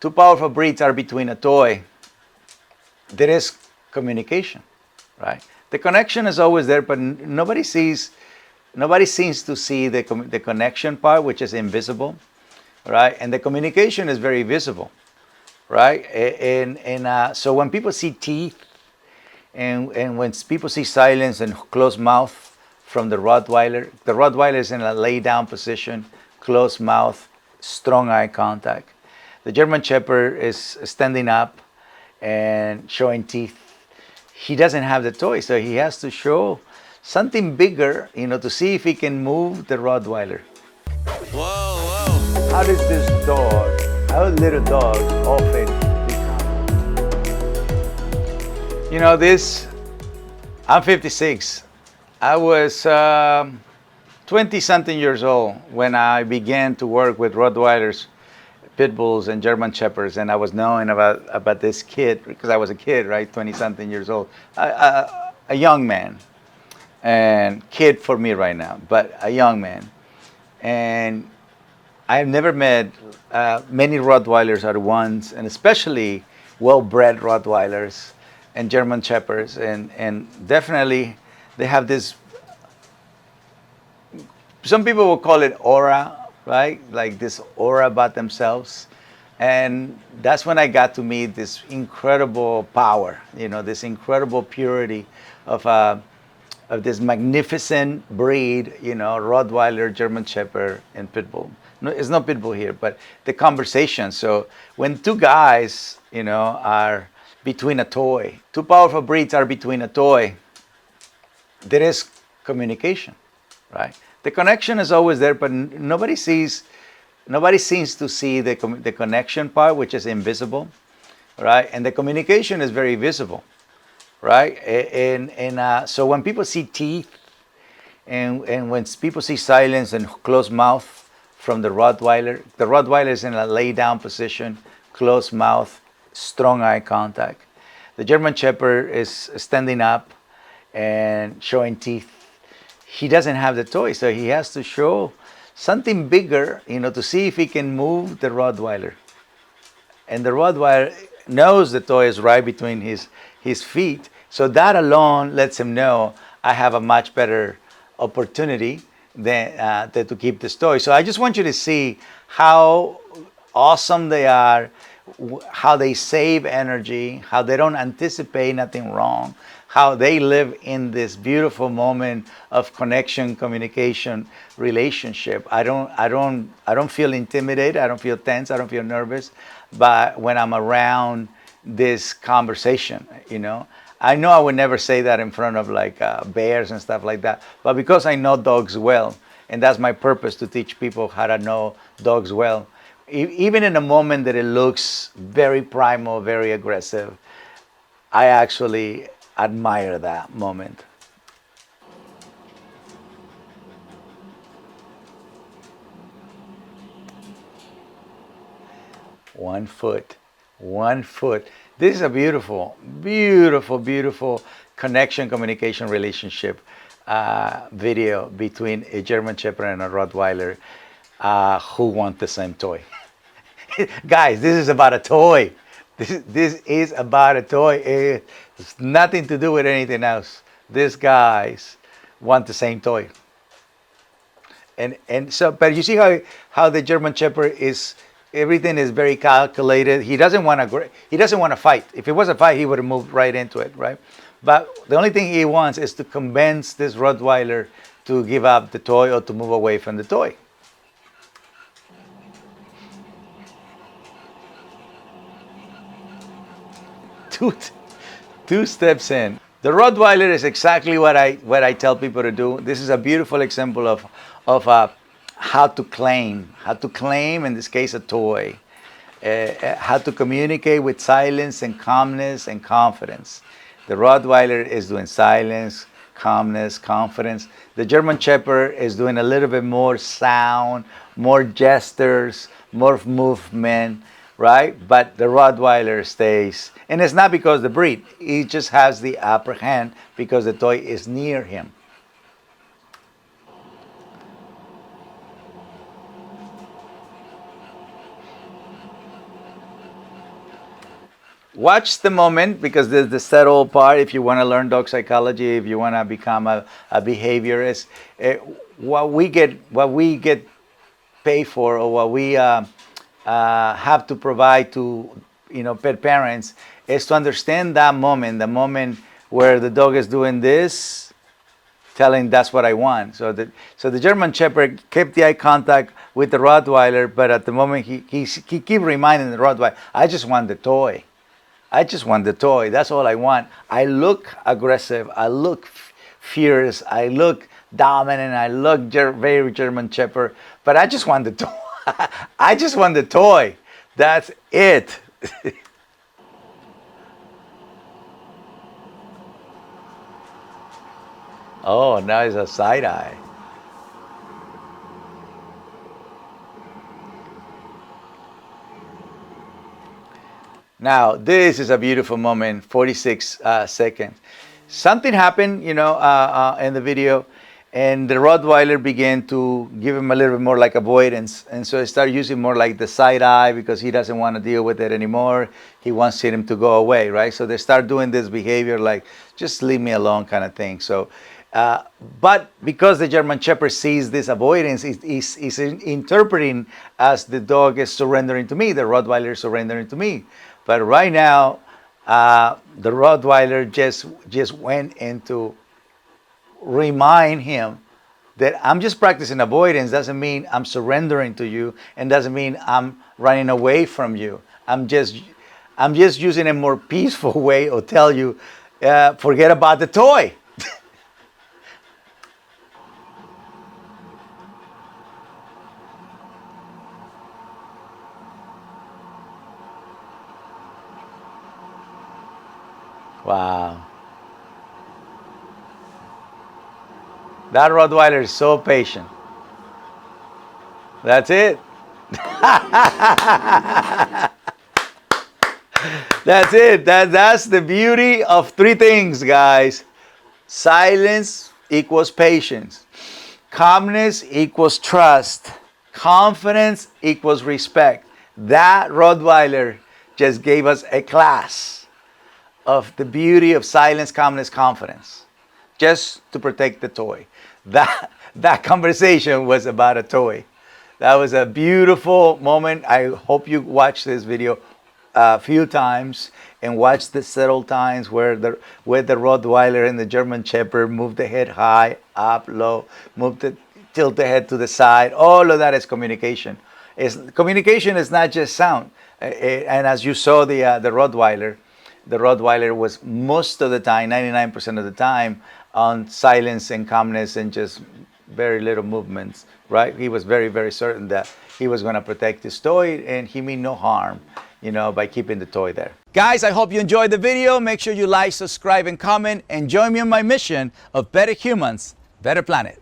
two powerful breeds are between a toy, there is communication, right? The connection is always there, but nobody seems to see the connection part, which is invisible, right? And the communication is very visible, right? So when people see teeth, and when people see silence and closed mouth from the Rottweiler is in a lay down position, closed mouth, strong eye contact. The German Shepherd is standing up and showing teeth. He doesn't have the toy, so he has to show something bigger, to see if he can move the Rottweiler. Whoa, whoa. How little dogs often become. I'm 56. I was 20-something years old when I began to work with Rottweilers, Pit Bulls, and German Shepherds, and I was knowing about this kid, because I was a kid, right, 20-something years old, a young man, and kid for me right now, but a young man. And I have never met many Rottweilers at once, and especially well-bred Rottweilers and German Shepherds, and definitely they have this, some people will call it aura, right? Like this aura about themselves. And that's when I got to meet this incredible power, this incredible purity of this magnificent breed, Rottweiler, German Shepherd, and Pit Bull. No, it's not Pit Bull here, but the conversation. So when two guys, are between a toy, two powerful breeds are between a toy, there is communication, right? The connection is always there, but nobody seems to see the connection part, which is invisible, right? And the communication is very visible, right? So when people see teeth, and when people see silence and closed mouth from the Rottweiler is in a lay down position, closed mouth, strong eye contact. The German Shepherd is standing up and showing teeth. He doesn't have the toy, so he has to show something bigger, to see if he can move the Rottweiler. And the Rottweiler knows the toy is right between his feet, so that alone lets him know I have a much better opportunity than to keep this toy. So I just want you to see how awesome they are, how they save energy, how they don't anticipate nothing wrong, how they live in this beautiful moment of connection, communication, relationship. I don't feel intimidated. I don't feel tense. I don't feel nervous. But when I'm around this conversation, I know I would never say that in front of bears and stuff like that. But because I know dogs well, and that's my purpose, to teach people how to know dogs well, even in a moment that it looks very primal, very aggressive, I actually admire that moment. One foot. This is a beautiful, beautiful, beautiful connection, communication, relationship video between a German Shepherd and a Rottweiler who want the same toy. Guys, this is about a toy. This is about a toy. It's nothing to do with anything else. These guys want the same toy. And so, but you see how the German Shepherd is, everything is very calculated. He doesn't want to fight. If it was a fight, he would have moved right into it, right? But the only thing he wants is to convince this Rottweiler to give up the toy or to move away from the toy. Two steps in. The Rottweiler is exactly what I tell people to do. This is a beautiful example of how to claim, in this case, a toy. How to communicate with silence and calmness and confidence. The Rottweiler is doing silence, calmness, confidence. The German Shepherd is doing a little bit more sound, more gestures, more movement, right? But the Rottweiler stays. And it's not because the breed. He just has the upper hand because the toy is near him. watch the moment, because there's the subtle part. If you want to learn dog psychology, if you want to become a behaviorist, what we get paid for, or what we have to provide to pet parents, is to understand that moment, the moment where the dog is doing this, telling that's what I want. So the German Shepherd kept the eye contact with the Rottweiler, but at the moment he keep reminding the Rottweiler, I just want the toy. I just want the toy. That's all I want. I look aggressive. I look fierce. I look dominant. I look very German Shepherd, but I just want the toy. I just want the toy. That's it. Oh, now it's a side eye. Now, this is a beautiful moment, 46 seconds. Something happened, in the video, and the Rottweiler began to give him a little bit more like avoidance. And so he started using more like the side eye, because he doesn't want to deal with it anymore. He wants him to go away, right? So they start doing this behavior like, just leave me alone kind of thing. So, but because the German Shepherd sees this avoidance, he's interpreting as the dog is surrendering to me, the Rottweiler is surrendering to me. But right now, the Rottweiler just went into remind him that I'm just practicing avoidance. Doesn't mean I'm surrendering to you, and doesn't mean I'm running away from you. I'm just using a more peaceful way to tell you, forget about the toy. Wow. That Rottweiler is so patient. That's it. That's it. That's the beauty of three things, guys. Silence equals patience. Calmness equals trust. Confidence equals respect. That Rottweiler just gave us a class of the beauty of silence, calmness, confidence, just to protect the toy. That conversation was about a toy. That was a beautiful moment. I hope you watch this video a few times and watch the subtle times where the Rottweiler and the German Shepherd move the head high, up, low, tilt the head to the side. All of that is communication. Communication is not just sound. And as you saw the Rottweiler was most of the time, 99% of the time, on silence and calmness and just very little movements, right? He was very, very certain that he was going to protect his toy, and he meant no harm, by keeping the toy there. Guys, I hope you enjoyed the video. Make sure you like, subscribe, and comment, and join me on my mission of better humans, better planet.